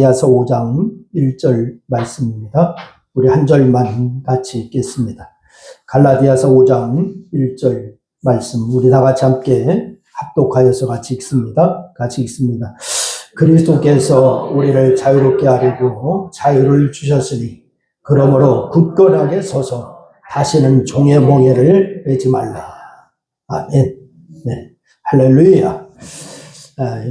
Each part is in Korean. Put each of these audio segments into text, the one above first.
갈라디아서 5장 1절 말씀입니다. 우리 한 절만 같이 읽겠습니다. 갈라디아서 5장 1절 말씀, 우리 다 같이 함께 합독하여서 같이 읽습니다. 같이 읽습니다. 그리스도께서 우리를 자유롭게 하려고 자유를 주셨으니 그러므로 굳건하게 서서 다시는 종의 몽해를 매지 말라. 아멘. 네. 할렐루야.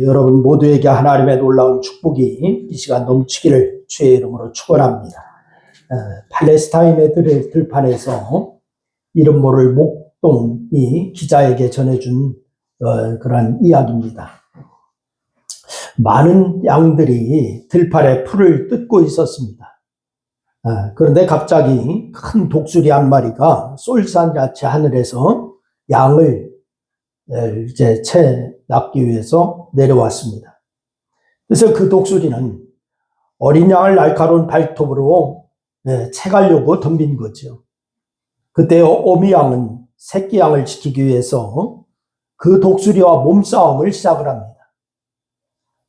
여러분 모두에게 하나님의 놀라운 축복이 이 시간 넘치기를 주의 이름으로 축원합니다. 팔레스타인의 들판에서 이름 모를 목동이 기자에게 전해준 그런 이야기입니다. 많은 양들이 들판에 풀을 뜯고 있었습니다. 그런데 갑자기 큰 독수리 한 마리가 쏠산같이 하늘에서 양을 이제 채 낚기 위해서 내려왔습니다. 그래서 그 독수리는 어린 양을 날카로운 발톱으로 채가려고 덤빈 거죠. 그때 어미 양은 새끼 양을 지키기 위해서 그 독수리와 몸싸움을 시작을 합니다.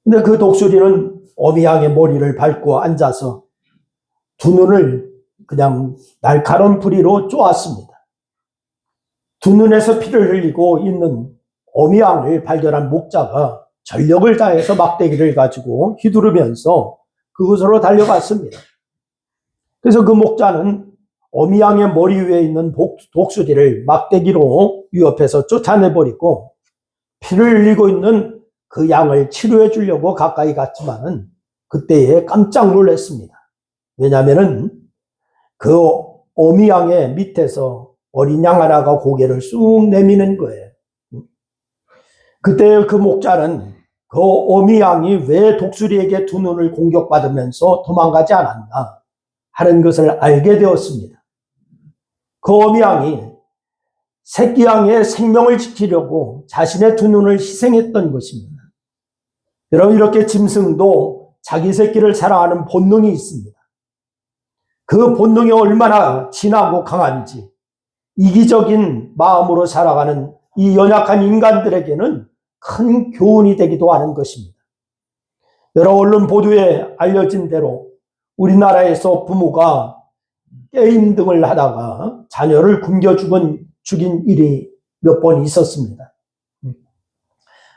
근데 그 독수리는 어미 양의 머리를 밟고 앉아서 두 눈을 그냥 날카로운 부리로 쪼았습니다. 두 눈에서 피를 흘리고 있는 어미 양을 발견한 목자가 전력을 다해서 막대기를 가지고 휘두르면서 그곳으로 달려갔습니다. 그래서 그 목자는 어미 양의 머리 위에 있는 독수리를 막대기로 위협해서 쫓아내버리고 피를 흘리고 있는 그 양을 치료해 주려고 가까이 갔지만은 그때에 깜짝 놀랐습니다. 왜냐하면은 그 어미 양의 밑에서 어린 양 하나가 고개를 쑥 내미는 거예요. 그때 그 목자는 그 어미 양이 왜 독수리에게 두 눈을 공격받으면서 도망가지 않았나 하는 것을 알게 되었습니다. 그 어미 양이 새끼 양의 생명을 지키려고 자신의 두 눈을 희생했던 것입니다. 여러분, 이렇게 짐승도 자기 새끼를 사랑하는 본능이 있습니다. 그 본능이 얼마나 진하고 강한지 이기적인 마음으로 살아가는 이 연약한 인간들에게는 큰 교훈이 되기도 하는 것입니다. 여러 언론 보도에 알려진 대로 우리나라에서 부모가 게임 등을 하다가 자녀를 굶겨 죽인 일이 몇 번 있었습니다.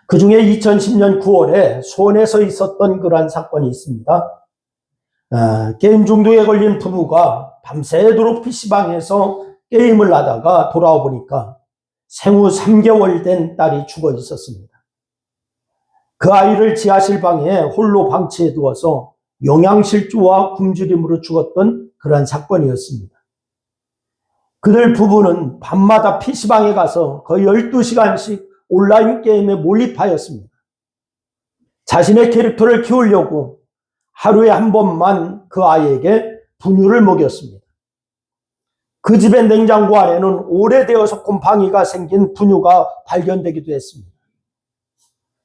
그 중에 2010년 9월에 수원에서 있었던 그러한 사건이 있습니다. 게임 중독에 걸린 부부가 밤새도록 PC방에서 게임을 하다가 돌아와 보니까 생후 3개월 된 딸이 죽어 있었습니다. 그 아이를 지하실 방에 홀로 방치해 두어서 영양실조와 굶주림으로 죽었던 그러한 사건이었습니다. 그들 부부는 밤마다 PC방에 가서 거의 12시간씩 온라인 게임에 몰입하였습니다. 자신의 캐릭터를 키우려고 하루에 한 번만 그 아이에게 분유를 먹였습니다. 그 집의 냉장고 안에는 오래되어서 곰팡이가 생긴 분유가 발견되기도 했습니다.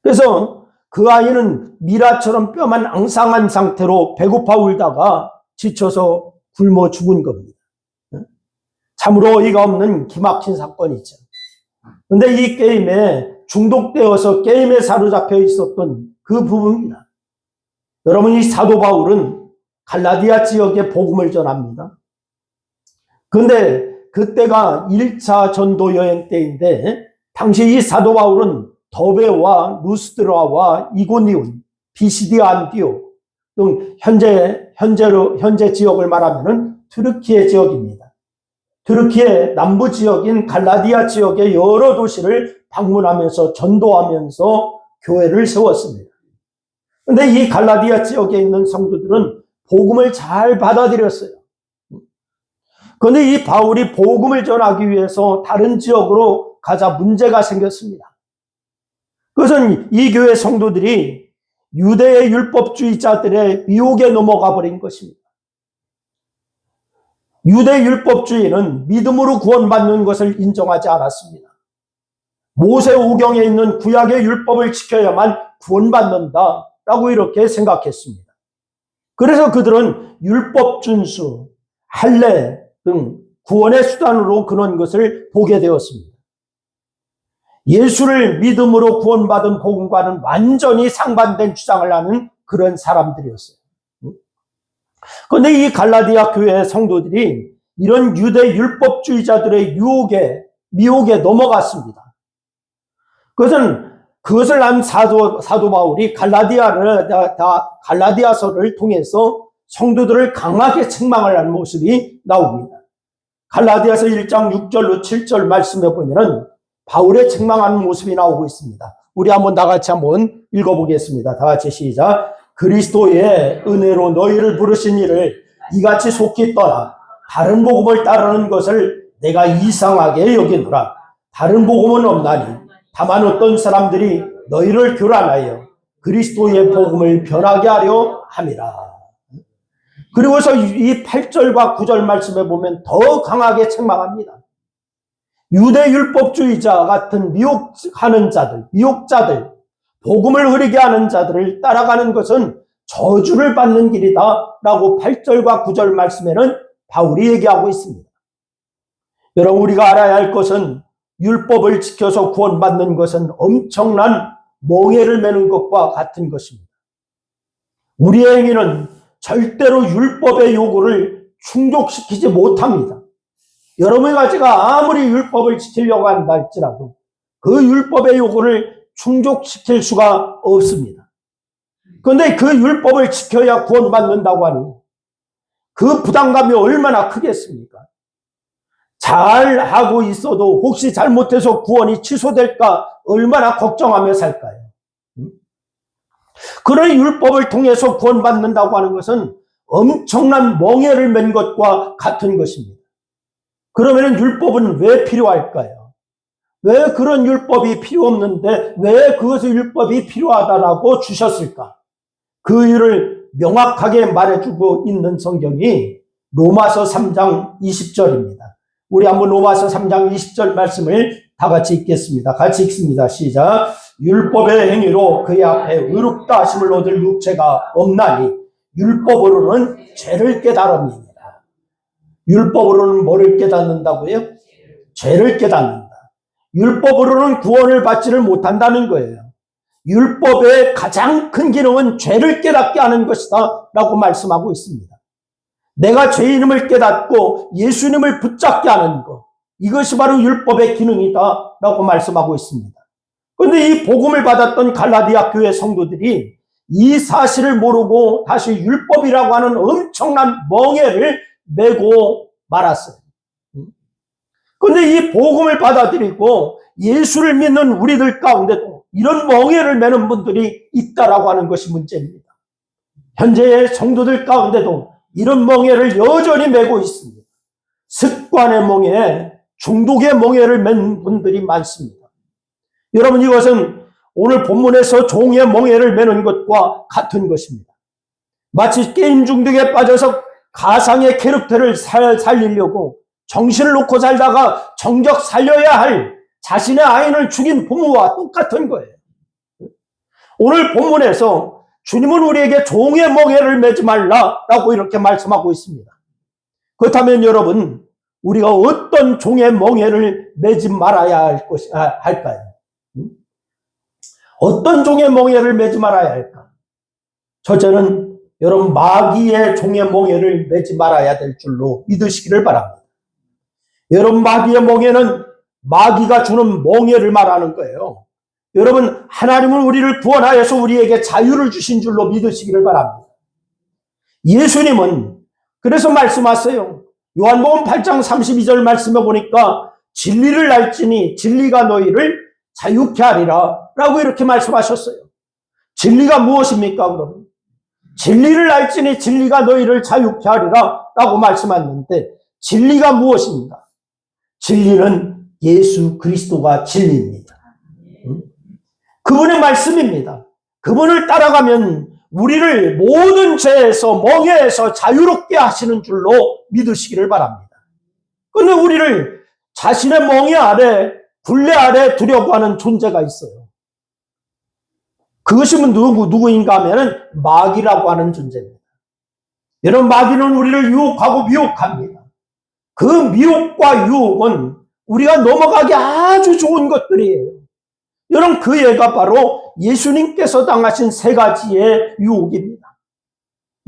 그래서 그 아이는 미라처럼 뼈만 앙상한 상태로 배고파 울다가 지쳐서 굶어 죽은 겁니다. 참으로 어이가 없는 기막힌 사건이죠. 그런데 이 게임에 중독되어서 게임에 사로잡혀 있었던 그 부부입니다. 여러분, 이 사도 바울은 갈라디아 지역에 복음을 전합니다. 그런데 그때가 1차 전도 여행 때인데 당시 이 사도 바울은 더베와 루스드라와 이고니온, 비시디아 안디오 등 현재 지역을 말하면은 트르키예 지역입니다. 트르키예 남부 지역인 갈라디아 지역의 여러 도시를 방문하면서 전도하면서 교회를 세웠습니다. 그런데 이 갈라디아 지역에 있는 성도들은 복음을 잘 받아들였어요. 그런데 이 바울이 복음을 전하기 위해서 다른 지역으로 가자 문제가 생겼습니다. 그것은 이 교회 성도들이 유대의 율법주의자들의 미혹에 넘어가 버린 것입니다. 유대 율법주의는 믿음으로 구원받는 것을 인정하지 않았습니다. 모세오경에 있는 구약의 율법을 지켜야만 구원받는다라고 이렇게 생각했습니다. 그래서 그들은 율법 준수, 할례 등 구원의 수단으로 그런 것을 보게 되었습니다. 예수를 믿음으로 구원받은 복음과는 완전히 상반된 주장을 하는 그런 사람들이었어요. 그런데 이 갈라디아 교회 성도들이 이런 유대 율법주의자들의 미혹에 넘어갔습니다. 그것을 한 사도 바울이 갈라디아서를 통해서 성도들을 강하게 책망하는 모습이 나옵니다. 갈라디아서 1장 6절로 7절 말씀에 보면은 바울의 책망하는 모습이 나오고 있습니다. 우리 다 같이 한번 읽어보겠습니다. 다 같이 시작. 그리스도의 은혜로 너희를 부르신 이를 이같이 속히 떠나 다른 복음을 따르는 것을 내가 이상하게 여기노라. 다른 복음은 없나니 다만 어떤 사람들이 너희를 교란하여 그리스도의 복음을 변하게 하려 함이라. 그리고서 이 8절과 9절 말씀에 보면 더 강하게 책망합니다. 유대 율법주의자 같은 미혹자들, 복음을 흐리게 하는 자들을 따라가는 것은 저주를 받는 길이다 라고 8절과 9절 말씀에는 바울이 얘기하고 있습니다. 여러분, 우리가 알아야 할 것은 율법을 지켜서 구원받는 것은 엄청난 멍에를 매는 것과 같은 것입니다. 우리의 행위는 절대로 율법의 요구를 충족시키지 못합니다. 여러분과 제가 아무리 율법을 지키려고 한다 할지라도 그 율법의 요구를 충족시킬 수가 없습니다. 그런데 그 율법을 지켜야 구원받는다고 하니 그 부담감이 얼마나 크겠습니까? 잘하고 있어도 혹시 잘못해서 구원이 취소될까 얼마나 걱정하며 살까요? 그런 율법을 통해서 구원받는다고 하는 것은 엄청난 멍에를 맨 것과 같은 것입니다. 그러면 율법은 왜 필요할까요? 왜 그런 율법이 필요 없는데 왜 그것의 율법이 필요하다라고 주셨을까? 그 이유를 명확하게 말해주고 있는 성경이 로마서 3장 20절입니다. 우리 한번 로마서 3장 20절 말씀을 다 같이 읽겠습니다. 같이 읽습니다. 시작. 율법의 행위로 그의 앞에 의롭다 하심을 얻을 육체가 없나니 율법으로는 죄를 깨달음이니라. 율법으로는 뭐를 깨닫는다고요? 죄를 깨닫는다. 율법으로는 구원을 받지를 못한다는 거예요. 율법의 가장 큰 기능은 죄를 깨닫게 하는 것이다 라고 말씀하고 있습니다. 내가 죄인임을 깨닫고 예수님을 붙잡게 하는 것, 이것이 바로 율법의 기능이다 라고 말씀하고 있습니다. 그런데 이 복음을 받았던 갈라디아 교회 성도들이 이 사실을 모르고 다시 율법이라고 하는 엄청난 멍에를 메고 말았어요. 그런데 이 복음을 받아들이고 예수를 믿는 우리들 가운데도 이런 멍에를 메는 분들이 있다라고 하는 것이 문제입니다. 현재의 성도들 가운데도 이런 멍에를 여전히 메고 있습니다. 습관의 멍에, 중독의 멍에를 맨 분들이 많습니다. 여러분, 이것은 오늘 본문에서 종의 멍에를 메는 것과 같은 것입니다. 마치 게임 중독에 빠져서 가상의 캐릭터를 살리려고 정신을 놓고 살다가 정작 살려야 할 자신의 아이를 죽인 부모와 똑같은 거예요. 오늘 본문에서 주님은 우리에게 종의 멍에를 매지 말라라고 이렇게 말씀하고 있습니다. 그렇다면 여러분, 우리가 어떤 종의 멍에를 매지 말아야 할까요? 어떤 종의 멍에를 매지 말아야 할까? 첫째는 여러분, 마귀의 종의 멍에를 매지 말아야 될 줄로 믿으시기를 바랍니다. 여러분, 마귀의 멍에는 마귀가 주는 멍에를 말하는 거예요. 여러분, 하나님은 우리를 구원하여서 우리에게 자유를 주신 줄로 믿으시기를 바랍니다. 예수님은 그래서 말씀하세요. 요한복음 8장 32절 말씀에 보니까 진리를 알지니 진리가 너희를 자유케 하리라 라고 이렇게 말씀하셨어요. 진리가 무엇입니까? 그러면 진리를 알지니 진리가 너희를 자유케 하리라 라고 말씀하셨는데 진리가 무엇입니까? 진리는 예수 그리스도가 진리입니다. 그분의 말씀입니다. 그분을 따라가면 우리를 모든 죄에서 멍에에서 자유롭게 하시는 줄로 믿으시기를 바랍니다. 그런데 우리를 자신의 멍에 아래, 굴레 아래 두려고 하는 존재가 있어요. 그것이 누구인가 하면 마귀라고 하는 존재입니다. 여러분, 마귀는 우리를 유혹하고 미혹합니다. 그 미혹과 유혹은 우리가 넘어가기 아주 좋은 것들이에요. 여러분, 그 예가 바로 예수님께서 당하신 세 가지의 유혹입니다.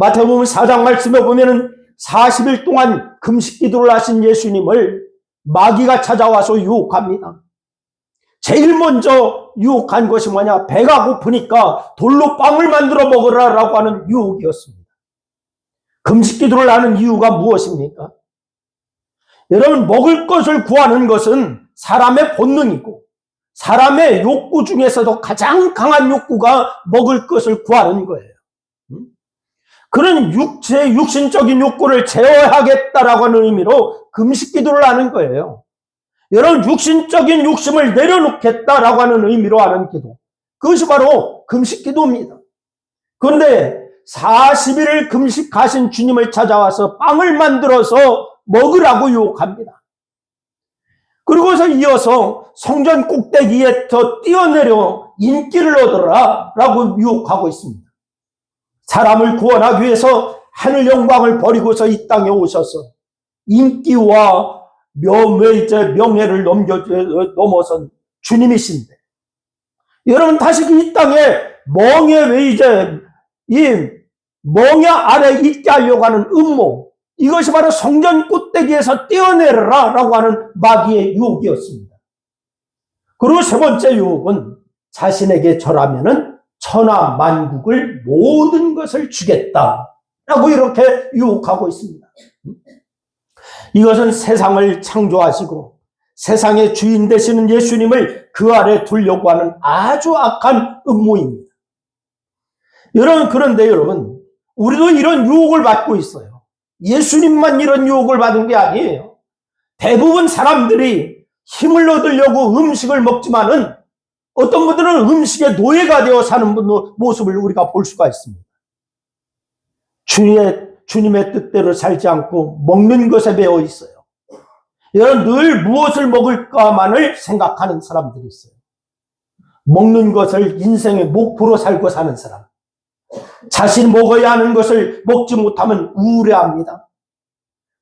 마태복음 4장 말씀에 보면은 40일 동안 금식 기도를 하신 예수님을 마귀가 찾아와서 유혹합니다. 제일 먼저 유혹한 것이 뭐냐? 배가 고프니까 돌로 빵을 만들어 먹으라라고 하는 유혹이었습니다. 금식 기도를 하는 이유가 무엇입니까? 여러분, 먹을 것을 구하는 것은 사람의 본능이고 사람의 욕구 중에서도 가장 강한 욕구가 먹을 것을 구하는 거예요. 그런 육신적인 욕구를 제어하겠다라고 하는 의미로 금식 기도를 하는 거예요. 여러분, 육신적인 욕심을 내려놓겠다라고 하는 의미로 하는 기도. 그것이 바로 금식 기도입니다. 그런데 40일을 금식하신 주님을 찾아와서 빵을 만들어서 먹으라고 유혹합니다. 그리고서 이어서 성전 꼭대기에 더 뛰어내려 인기를 얻어라 라고 유혹하고 있습니다. 사람을 구원하기 위해서 하늘 영광을 버리고서 이 땅에 오셔서 인기와 명예를 넘어선 주님이신데, 여러분, 다시 이 땅에 이 멍에 아래 있게 하려고 하는 음모, 이것이 바로 성전 꼭대기에서 뛰어내려라 라고 하는 마귀의 유혹이었습니다. 그리고 세 번째 유혹은 자신에게 절하면은 천하 만국을 모든 것을 주겠다라고 이렇게 유혹하고 있습니다. 이것은 세상을 창조하시고 세상의 주인 되시는 예수님을 그 아래 두려고 하는 아주 악한 음모입니다. 그런데 여러분, 우리도 이런 유혹을 받고 있어요. 예수님만 이런 유혹을 받은 게 아니에요. 대부분 사람들이 힘을 얻으려고 음식을 먹지만은 어떤 분들은 음식의 노예가 되어 사는 모습을 우리가 볼 수가 있습니다. 주님의 뜻대로 살지 않고 먹는 것에 배어 있어요. 여러분, 늘 무엇을 먹을까만을 생각하는 사람들이 있어요. 먹는 것을 인생의 목표로 살고 사는 사람. 자신이 먹어야 하는 것을 먹지 못하면 우울해합니다.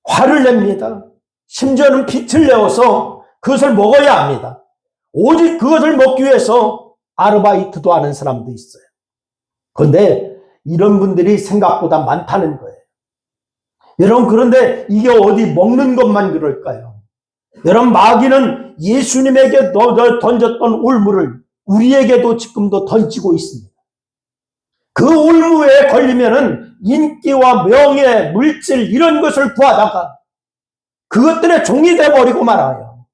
화를 냅니다. 심지어는 빛을 내어서 그것을 먹어야 합니다. 오직 그것을 먹기 위해서 아르바이트도 하는 사람도 있어요. 그런데 이런 분들이 생각보다 많다는 거예요. 여러분, 그런데 이게 어디 먹는 것만 그럴까요? 여러분, 마귀는 예수님에게 던졌던 올무를 우리에게도 지금도 던지고 있습니다. 그 올무에 걸리면은 인기와 명예, 물질 이런 것을 구하다가 그것들의 종이 되어버리고 말아요.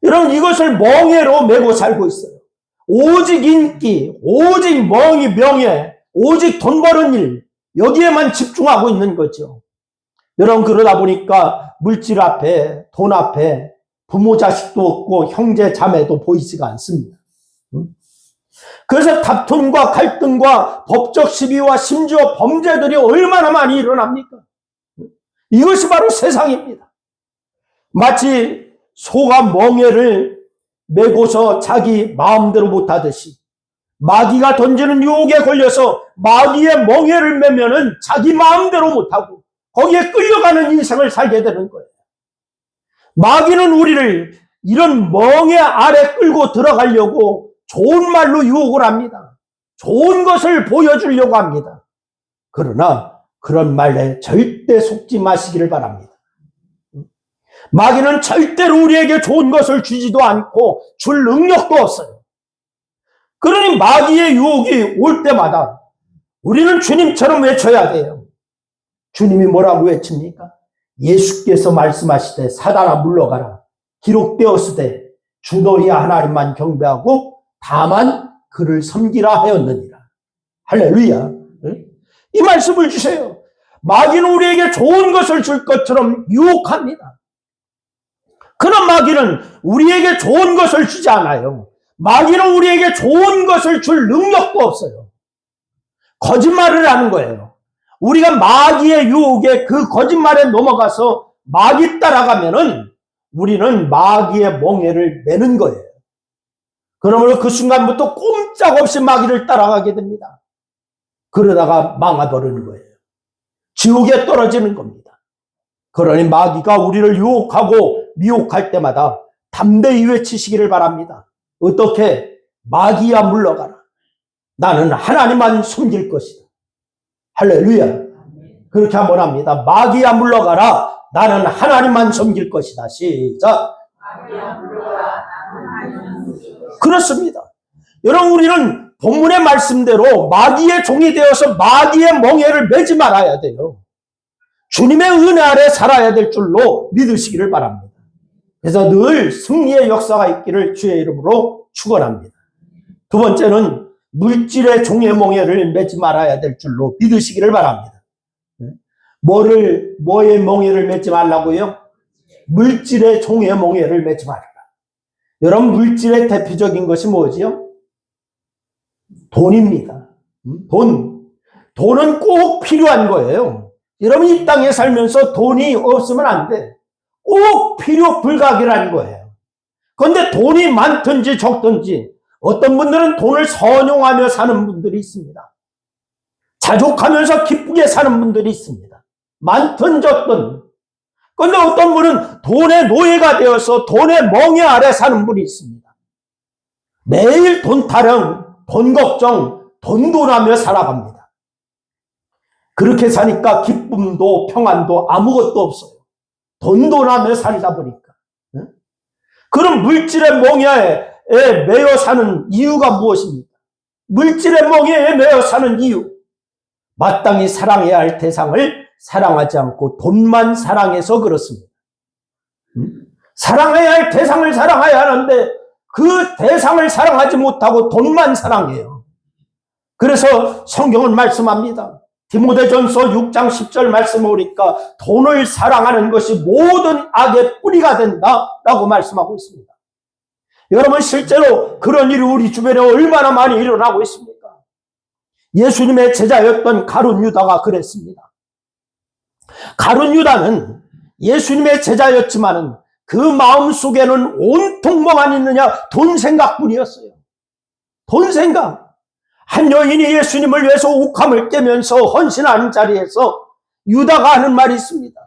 여러분, 이것을 멍해로 메고 살고 있어요. 오직 인기, 오직 명예, 오직 돈 버는 일, 여기에만 집중하고 있는 거죠. 여러분, 그러다 보니까 물질 앞에, 돈 앞에 부모 자식도 없고 형제 자매도 보이지가 않습니다. 그래서 다툼과 갈등과 법적 시비와 심지어 범죄들이 얼마나 많이 일어납니까? 이것이 바로 세상입니다. 마치 소가 멍에를 메고서 자기 마음대로 못하듯이 마귀가 던지는 유혹에 걸려서 마귀의 멍에를 메면은 자기 마음대로 못하고 거기에 끌려가는 인생을 살게 되는 거예요. 마귀는 우리를 이런 멍에 아래 끌고 들어가려고 좋은 말로 유혹을 합니다. 좋은 것을 보여주려고 합니다. 그러나 그런 말에 절대 속지 마시기를 바랍니다. 마귀는 절대로 우리에게 좋은 것을 주지도 않고 줄 능력도 없어요. 그러니 마귀의 유혹이 올 때마다 우리는 주님처럼 외쳐야 돼요. 주님이 뭐라고 외칩니까? 예수께서 말씀하시되 사단아 물러가라. 기록되었으되 주 너희 하나님만 경배하고 다만 그를 섬기라 하였느니라. 할렐루야. 이 말씀을 주세요. 마귀는 우리에게 좋은 것을 줄 것처럼 유혹합니다. 그런 마귀는 우리에게 좋은 것을 주지 않아요. 마귀는 우리에게 좋은 것을 줄 능력도 없어요. 거짓말을 하는 거예요. 우리가 마귀의 유혹에 그 거짓말에 넘어가서 마귀 따라가면은 우리는 마귀의 멍에를 매는 거예요. 그러므로 그 순간부터 꼼짝없이 마귀를 따라가게 됩니다. 그러다가 망해버리는 거예요. 지옥에 떨어지는 겁니다. 그러니 마귀가 우리를 유혹하고 미혹할 때마다 담대히 외치시기를 바랍니다. 어떻게? 마귀야 물러가라. 나는 하나님만 섬길 것이다. 할렐루야. 그렇게 한번 합니다. 마귀야 물러가라. 나는 하나님만 섬길 것이다. 시작. 그렇습니다. 여러분, 우리는 본문의 말씀대로 마귀의 종이 되어서 마귀의 멍에를 매지 말아야 돼요. 주님의 은혜 아래 살아야 될 줄로 믿으시기를 바랍니다. 그래서 늘 승리의 역사가 있기를 주의 이름으로 축원합니다. 두 번째는 물질의 종의 멍에를 매지 말아야 될 줄로 믿으시기를 바랍니다. 뭐의 멍에를 매지 말라고요? 물질의 종의 멍에를 매지 말아라. 여러분, 물질의 대표적인 것이 뭐지요? 돈입니다. 돈은 꼭 필요한 거예요. 여러분, 이 땅에 살면서 돈이 없으면 안 돼. 꼭 필요 불가결한 거예요. 그런데 돈이 많든지 적든지 어떤 분들은 돈을 선용하며 사는 분들이 있습니다. 자족하면서 기쁘게 사는 분들이 있습니다. 많든 적든. 그런데 어떤 분은 돈의 노예가 되어서 돈의 멍에 아래 사는 분이 있습니다. 매일 돈 타령, 돈 걱정, 돈하며 살아갑니다. 그렇게 사니까 기쁨도 평안도 아무것도 없어요. 돈하며 살다 보니까. 그럼 물질의 멍에에 매여 사는 이유가 무엇입니까? 물질의 멍에에 매여 사는 이유. 마땅히 사랑해야 할 대상을 사랑하지 않고 돈만 사랑해서 그렇습니다. 사랑해야 할 대상을 사랑해야 하는데 그 대상을 사랑하지 못하고 돈만 사랑해요. 그래서 성경은 말씀합니다. 디모데전서 6장 10절 말씀 보니까 돈을 사랑하는 것이 모든 악의 뿌리가 된다라고 말씀하고 있습니다. 여러분, 실제로 그런 일이 우리 주변에 얼마나 많이 일어나고 있습니까? 예수님의 제자였던 가룟 유다가 그랬습니다. 가룟 유다는 예수님의 제자였지만은 그 마음속에는 온통 뭐만 있느냐? 돈 생각뿐이었어요. 돈 생각. 한 여인이 예수님을 위해서 옥함을 깨면서 헌신하는 자리에서 유다가 하는 말이 있습니다.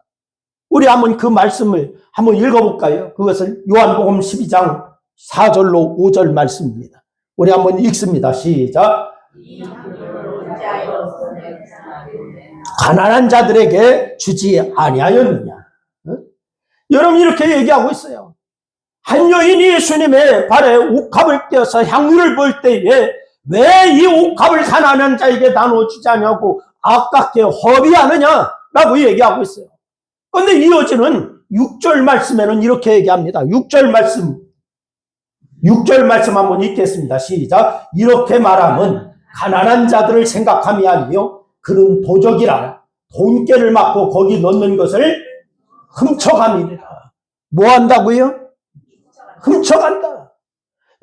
우리 한번 그 말씀을 한번 읽어볼까요? 그것을 요한복음 12장 4절로 5절 말씀입니다. 우리 한번 읽습니다. 시작. 가난한 자들에게 주지 아니하였느냐? 여러분, 이렇게 얘기하고 있어요. 한 여인이 예수님의 발에 옥합을 떼어서 향유를 볼 때에 왜 이 옥합을 가난한 자에게 나눠주지 않냐고 아깝게 허비하느냐라고 얘기하고 있어요. 그런데 이어지는 6절 말씀에는 이렇게 얘기합니다. 6절 말씀 한번 읽겠습니다. 시작. 이렇게 말하면 가난한 자들을 생각함이 아니요 그는 도적이라 돈깨를 맞고 거기 넣는 것을 훔쳐갑니다. 뭐 한다고요? 훔쳐간다.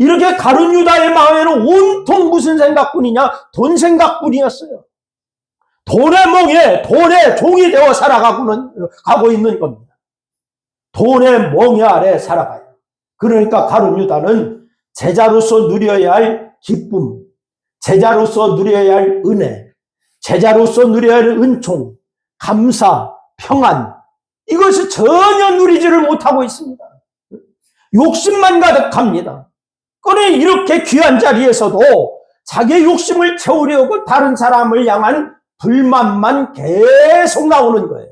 이렇게 가룟 유다의 마음에는 온통 무슨 생각뿐이냐? 돈 생각뿐이었어요. 돈의 멍에, 돈의 종이 되어 가고 있는 겁니다. 돈의 멍에 아래 살아가요. 그러니까 가룟 유다는 제자로서 누려야 할 기쁨, 제자로서 누려야 할 은혜, 제자로서 누려야 할 은총, 감사, 평안, 이것을 전혀 누리지를 못하고 있습니다. 욕심만 가득합니다. 그러니 이렇게 귀한 자리에서도 자기의 욕심을 채우려고 다른 사람을 향한 불만만 계속 나오는 거예요.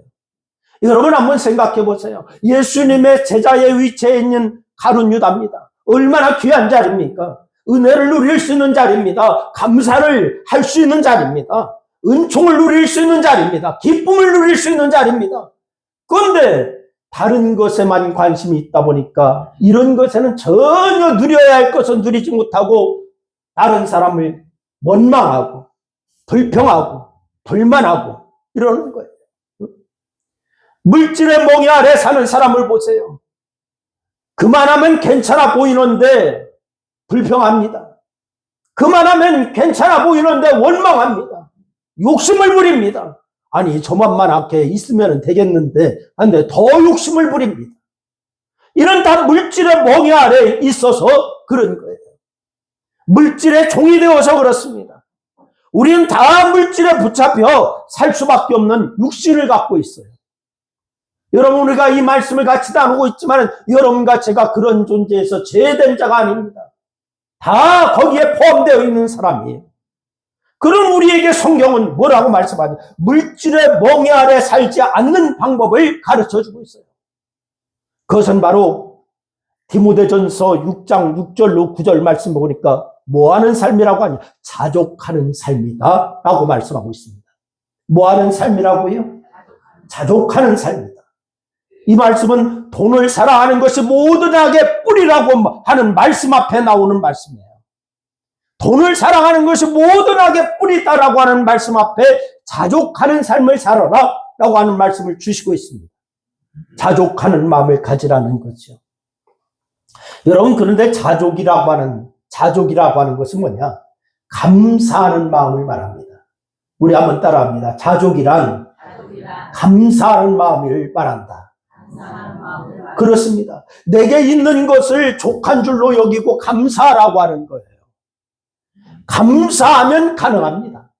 여러분, 한번 생각해 보세요. 예수님의 제자의 위치에 있는 가룟 유다입니다. 얼마나 귀한 자리입니까? 은혜를 누릴 수 있는 자리입니다. 감사를 할 수 있는 자리입니다. 은총을 누릴 수 있는 자리입니다. 기쁨을 누릴 수 있는 자리입니다. 그런데 다른 것에만 관심이 있다 보니까 이런 것에는 전혀 누려야 할 것은 누리지 못하고 다른 사람을 원망하고 불평하고 불만하고 이러는 거예요. 물질의 멍에 아래 사는 사람을 보세요. 그만하면 괜찮아 보이는데 불평합니다. 그만하면 괜찮아 보이는데 원망합니다. 욕심을 부립니다. 아니, 저만만하게 있으면 되겠는데 근데 더 욕심을 부립니다. 이런 다 물질의 멍에 아래 있어서 그런 거예요. 물질의 종이 되어서 그렇습니다. 우리는 다 물질에 붙잡혀 살 수밖에 없는 육신을 갖고 있어요. 여러분, 우리가 이 말씀을 같이 나누고 있지만 여러분과 제가 그런 존재에서 제외된 자가 아닙니다. 다 거기에 포함되어 있는 사람이에요. 그런 우리에게 성경은 뭐라고 말씀하냐? 물질의 멍에 아래 살지 않는 방법을 가르쳐주고 있어요. 그것은 바로 디모데전서 6장 6절로 9절 말씀 보니까 뭐하는 삶이라고 하냐? 자족하는 삶이다 라고 말씀하고 있습니다. 뭐하는 삶이라고요? 자족하는 삶이다. 이 말씀은 돈을 사랑하는 것이 모든 악의 뿌리라고 하는 말씀 앞에 나오는 말씀이에요. 돈을 사랑하는 것이 모든 악의 뿌리다라고 하는 말씀 앞에 자족하는 삶을 살아라 라고 하는 말씀을 주시고 있습니다. 자족하는 마음을 가지라는 거죠. 여러분, 그런데 자족이라고 하는 것은 뭐냐? 감사하는 마음을 말합니다. 우리 한번 따라합니다. 자족이란 감사하는 마음을 말한다. 그렇습니다. 내게 있는 것을 족한 줄로 여기고 감사하라고 하는 거예요. 감사하면 가능합니다.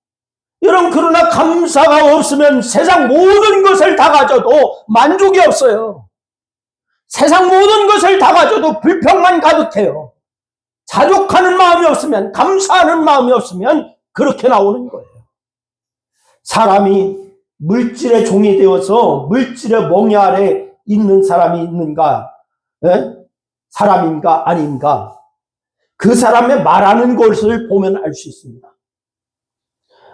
여러분, 그러나 감사가 없으면 세상 모든 것을 다 가져도 만족이 없어요. 세상 모든 것을 다 가져도 불평만 가득해요. 자족하는 마음이 없으면, 감사하는 마음이 없으면 그렇게 나오는 거예요. 사람이 물질의 종이 되어서 물질의 멍에 아래 있는 사람이 있는가? 사람인가 아닌가? 그 사람의 말하는 것을 보면 알 수 있습니다.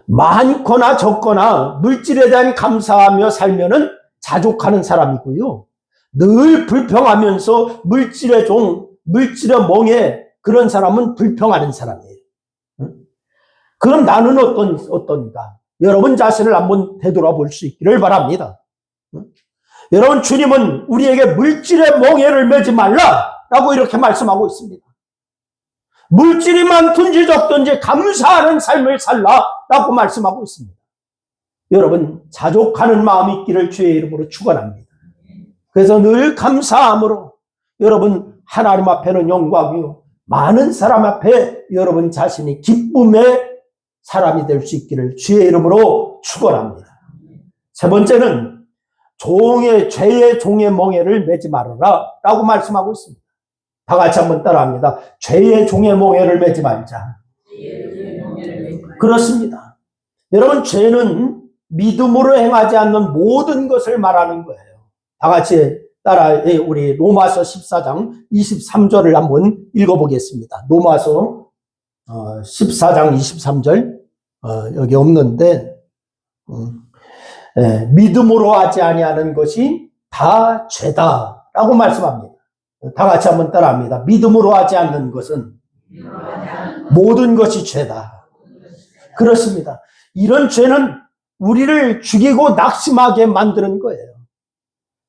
많거나 적거나 물질에 대한 감사하며 살면은 자족하는 사람이고요. 늘 불평하면서 물질의 종, 물질의 멍에 그런 사람은 불평하는 사람이에요. 그럼 나는 어떤가? 여러분 자신을 한번 되돌아볼 수 있기를 바랍니다. 여러분, 주님은 우리에게 물질의 멍에를 매지 말라라고 이렇게 말씀하고 있습니다. 물질이 많든지 적든지 감사하는 삶을 살라라고 말씀하고 있습니다. 여러분, 자족하는 마음이 있기를 주의 이름으로 축원합니다. 그래서 늘 감사함으로 여러분 하나님 앞에는 영광이요, 많은 사람 앞에 여러분 자신이 기쁨의 사람이 될 수 있기를 주의 이름으로 축원합니다. 세 번째는 죄의 종의 멍에를 매지 말아라 라고 말씀하고 있습니다. 다 같이 한번 따라합니다. 죄의 종의 멍에를 매지 말자. 그렇습니다. 여러분, 죄는 믿음으로 행하지 않는 모든 것을 말하는 거예요. 다 같이 따라 우리 로마서 14장 23절을 한번 읽어보겠습니다. 로마서 14장 23절 여기 없는데 믿음으로 하지 아니하는 것이 다 죄다라고 말씀합니다. 다 같이 한번 따라합니다. 믿음으로 하지 않는 것은 모든 것이 죄다. 그렇습니다. 이런 죄는 우리를 죽이고 낙심하게 만드는 거예요.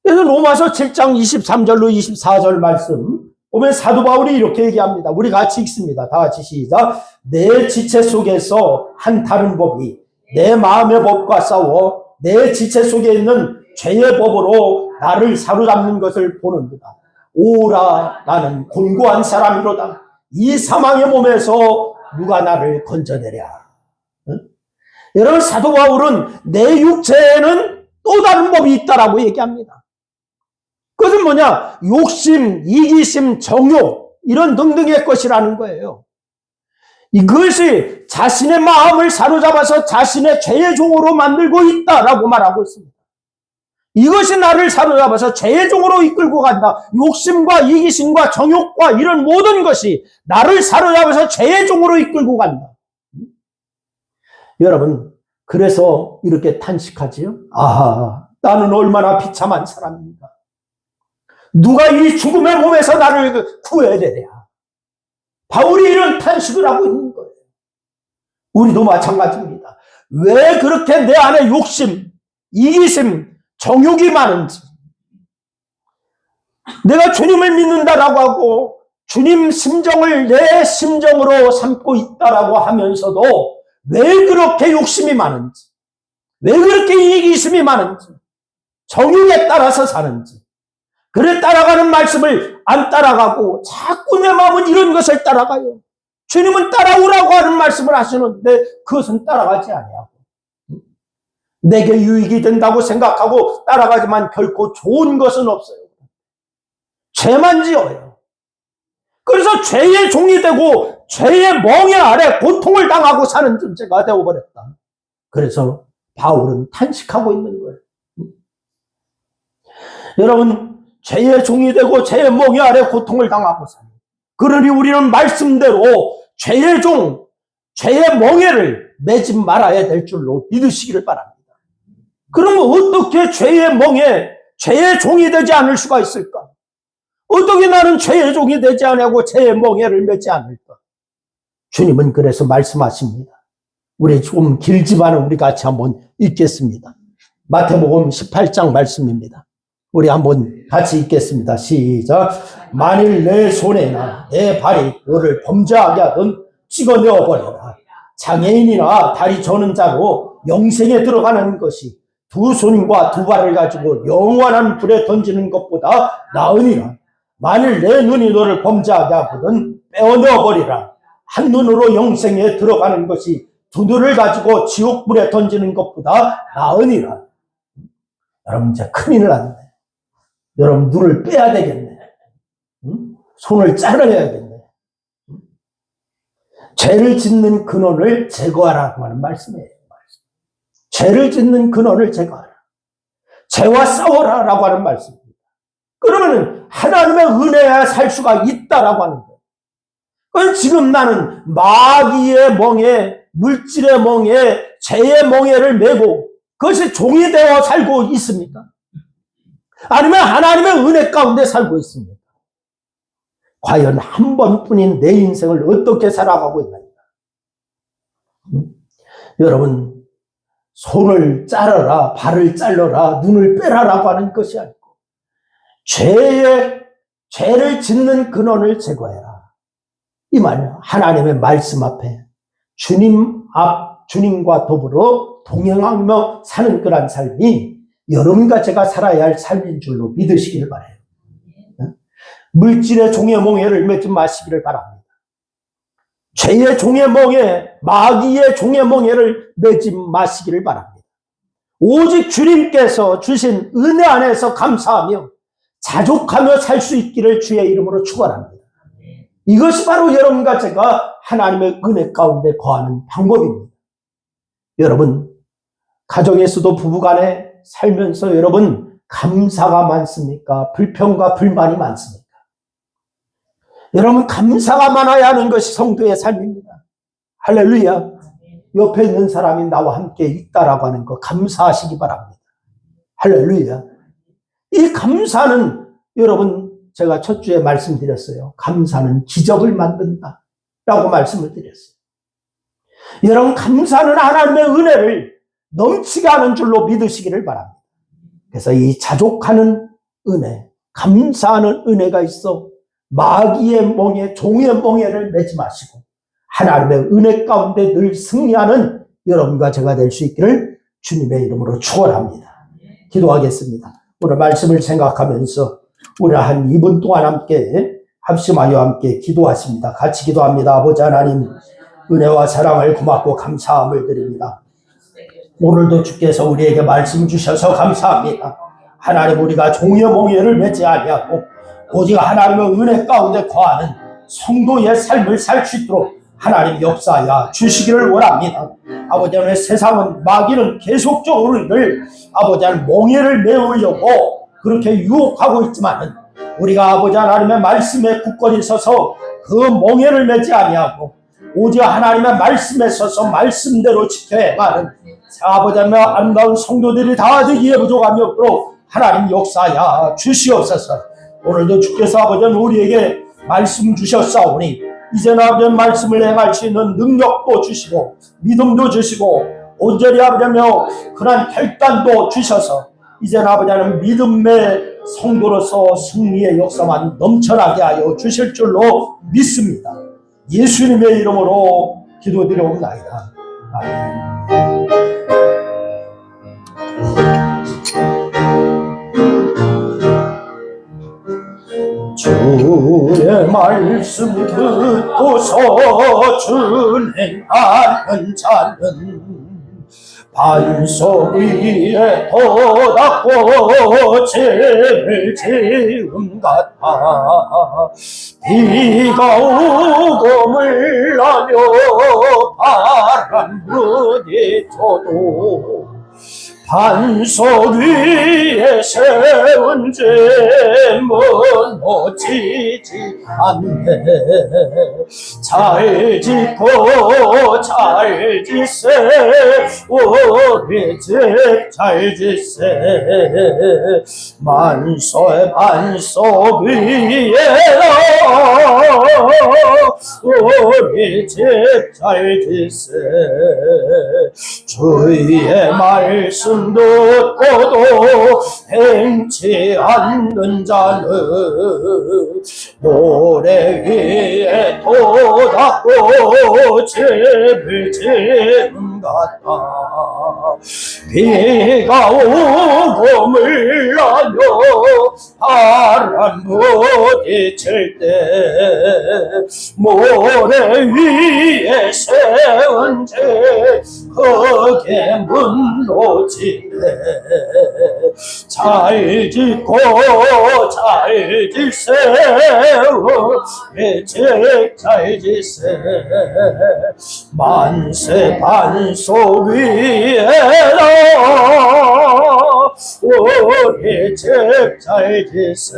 그래서 로마서 7장 23절로 24절 말씀 보면 사도 바울이 이렇게 얘기합니다. 우리 같이 읽습니다. 다 같이 시작. 내 지체 속에서 한 다른 법이 내 마음의 법과 싸워 내 지체 속에 있는 죄의 법으로 나를 사로잡는 것을 보는도다. 오라, 나는 곤고한 사람이로다. 이 사망의 몸에서 누가 나를 건져내랴. 여러분, 사도 바울은 내 육체에는 또 다른 법이 있다라고 얘기합니다. 그것은 뭐냐? 욕심, 이기심, 정욕 이런 등등의 것이라는 거예요. 이것이 자신의 마음을 사로잡아서 자신의 죄의 종으로 만들고 있다라고 말하고 있습니다. 이것이 나를 사로잡아서 죄의 종으로 이끌고 간다. 욕심과 이기심과 정욕과 이런 모든 것이 나를 사로잡아서 죄의 종으로 이끌고 간다. 여러분, 그래서 이렇게 탄식하지요? 아, 나는 얼마나 비참한 사람인가. 누가 이 죽음의 몸에서 나를 구해야 되냐. 바울이 이런 탄식을 하고 있는 거예요. 우리도 마찬가지입니다. 왜 그렇게 내 안에 욕심, 이기심, 정욕이 많은지, 내가 주님을 믿는다라고 하고 주님 심정을 내 심정으로 삼고 있다라고 하면서도 왜 그렇게 욕심이 많은지, 왜 그렇게 이기심이 많은지, 정욕에 따라서 사는지, 그래 따라가는 말씀을 안 따라가고 자꾸 내 마음은 이런 것을 따라가요. 주님은 따라오라고 하는 말씀을 하시는데 그것은 따라가지 아니하고 내게 유익이 된다고 생각하고 따라가지만 결코 좋은 것은 없어요. 죄만 지어요. 그래서 죄의 종이 되고 죄의 멍에 아래 고통을 당하고 사는 존재가 되어버렸다. 그래서 바울은 탄식하고 있는 거예요. 여러분, 죄의 종이 되고 죄의 멍에 아래 고통을 당하고 사는, 그러니 우리는 말씀대로 죄의 종, 죄의 멍에를 매지 말아야 될 줄로 믿으시기를 바랍니다. 그러면 어떻게 죄의 멍에, 죄의 종이 되지 않을 수가 있을까? 어떻게 나는 죄의 종이 되지 않고 죄의 멍에를 매지 않을까? 주님은 그래서 말씀하십니다. 우리 좀 길지만은 우리 같이 한번 읽겠습니다. 마태복음 18장 말씀입니다. 우리 한번 같이 읽겠습니다. 시작. 만일 내 손에나 내 발이 너를 범죄하게 하든 찍어내어버려라. 장애인이나 다리 저는 자로 영생에 들어가는 것이 두 손과 두 발을 가지고 영원한 불에 던지는 것보다 나으니라. 만일 내 눈이 너를 범죄하게 하거든 빼어내어버리라. 한 눈으로 영생에 들어가는 것이 두 눈을 가지고 지옥불에 던지는 것보다 나으니라. 여러분, 이제 큰일 났네. 여러분, 눈을 빼야 되겠네. 손을 자르야겠네. 죄를 짓는 근원을 제거하라고 하는 말씀이에요. 죄를 짓는 근원을 제거하라. 죄와 싸워라라고 하는 말씀입니다. 그러면 하나님의 은혜야 살 수가 있다라고 하는 거예요. 그럼 지금 나는 마귀의 멍에, 물질의 멍에, 죄의 멍에를 메고 그것이 종이 되어 살고 있습니까? 아니면 하나님의 은혜 가운데 살고 있습니까? 과연 한 번뿐인 내 인생을 어떻게 살아가고 있는가? 여러분, 손을 자르라, 발을 잘라라, 눈을 빼라라고 하는 것이 아니고 죄를 짓는 근원을 제거해라. 이 말이야. 하나님의 말씀 앞에 주님과 더불어 동행하며 사는 그런 삶이 여러분과 제가 살아야 할 삶인 줄로 믿으시기를 바라요. 물질의 종의 멍에를 매지 마시기를 바랍니다. 죄의 종의 멍에, 마귀의 종의 멍에를 매지 마시기를 바랍니다. 오직 주님께서 주신 은혜 안에서 감사하며 자족하며 살 수 있기를 주의 이름으로 축원합니다. 이것이 바로 여러분과 제가 하나님의 은혜 가운데 거하는 방법입니다. 여러분, 가정에서도 부부간에 살면서 여러분 감사가 많습니까? 불평과 불만이 많습니까? 여러분, 감사가 많아야 하는 것이 성도의 삶입니다. 할렐루야. 옆에 있는 사람이 나와 함께 있다라고 하는 거 감사하시기 바랍니다. 할렐루야. 이 감사는 여러분, 제가 첫 주에 말씀드렸어요. 감사는 기적을 만든다 라고 말씀을 드렸어요. 여러분, 감사는 하나님의 은혜를 넘치게 하는 줄로 믿으시기를 바랍니다. 그래서 이 자족하는 은혜, 감사하는 은혜가 있어 마귀의 멍에, 종의 멍에를 매지 마시고 하나님의 은혜 가운데 늘 승리하는 여러분과 제가 될 수 있기를 주님의 이름으로 축원합니다. 기도하겠습니다. 오늘 말씀을 생각하면서 우리 한 2분 동안 함께 합심하여 함께 기도하십니다. 같이 기도합니다. 아버지 하나님, 은혜와 사랑을 고맙고 감사함을 드립니다. 오늘도 주께서 우리에게 말씀 주셔서 감사합니다. 하나님, 우리가 종의 멍에를 매지 아니하고 오직 하나님의 은혜 가운데 거하는 성도의 삶을 살 수 있도록 하나님 역사하여 주시기를 원합니다. 아버지 하나님, 세상은 마귀는 계속적으로 우리를 아버지 하나님 멍에를 메우려고 그렇게 유혹하고 있지만 우리가 아버지 하나님의 말씀에 굳건히 서서 그 멍에를 매지 아니하고 오직 하나님의 말씀에 서서 말씀대로 지켜야 하는 아버지 하나님의 아름다운 성도들이 다 되기에 부족함이 없도록 하나님 역사하여 주시옵소서. 오늘도 주께서 아버지 하나님 우리에게 말씀 주셨사오니 이제는 아버지 말씀을 행할 수 있는 능력도 주시고 믿음도 주시고 온전히 아버지 하나님 그런 결단도 주셔서 이제는 아버지 하나님 믿음의 성도로서 승리의 역사만 넘쳐나게 하여 주실 줄로 믿습니다. 예수님의 이름으로 기도드려옵나이다. 아멘. 주의 말씀 듣고서 준행하는 자는 반석 위에 도닦고 집을 지은 같아 비가 오고 물나며 바람 부딪혀도 반석 위에 세운 짐은 놓치지 않네. 잘 짓고 잘 짓세 우리 집 잘 짓세 만소의 반석 위에라 우리 집 잘 짓세 주의 말씀 듣고도 행치 않는 자는 모래 위에 도닦고 집을 지은 같아 비가 오고 물나며 바람 부딪힐 때 모래 위에 세운 집 크게 문놓지 잘 짓고 잘 짓세 우리 집 잘 짓세 만세 반석 위에라 우리 집 잘 짓세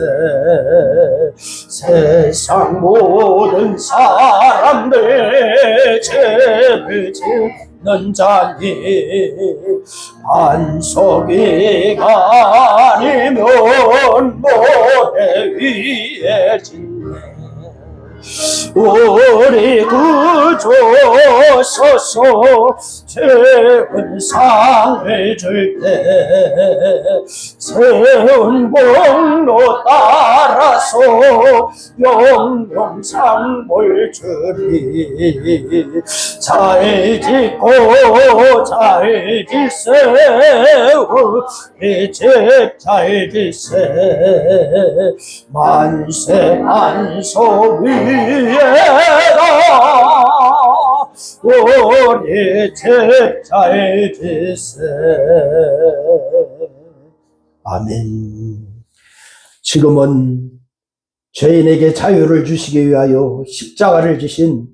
세상 모든 사람들 집을 짓는 자니 반석 위가 아니면 모래 위에 짓네 우리 구주 서서 채운 상을 줄 때 세운 공로 따라서 영영 상을 주리 잘 짓고 잘 짓세 우리 집 잘 짓세 만세 반석 위에다 우리 집 잘 짓세. 아멘. 지금은 죄인에게 자유를 주시기 위하여 십자가를 지신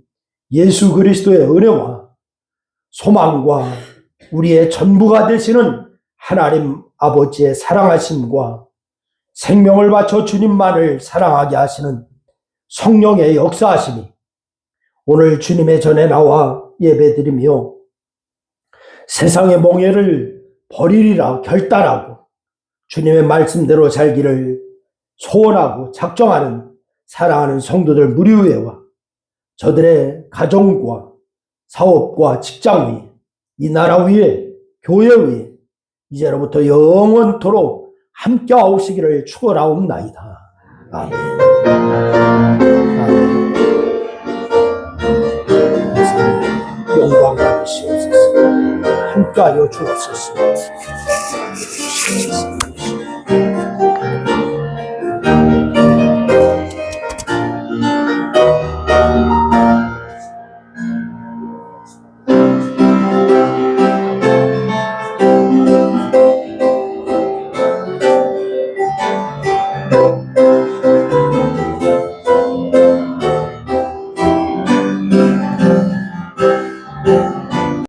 예수 그리스도의 은혜와 소망과 우리의 전부가 되시는 하나님 아버지의 사랑하심과 생명을 바쳐 주님만을 사랑하게 하시는 성령의 역사하심이 오늘 주님의 전에 나와 예배드리며 세상의 몽해를 버리리라 결단하고 주님의 말씀대로 살기를 소원하고 작정하는 사랑하는 성도들 무리위에와 저들의 가정과 사업과 직장 위에 이 나라 위에 교회 위에 이제로부터 영원토록 함께 하시기를 축원하옵나이다. 아멘. 아멘. 영광 받으시옵소서. 함께하여 주옵소서.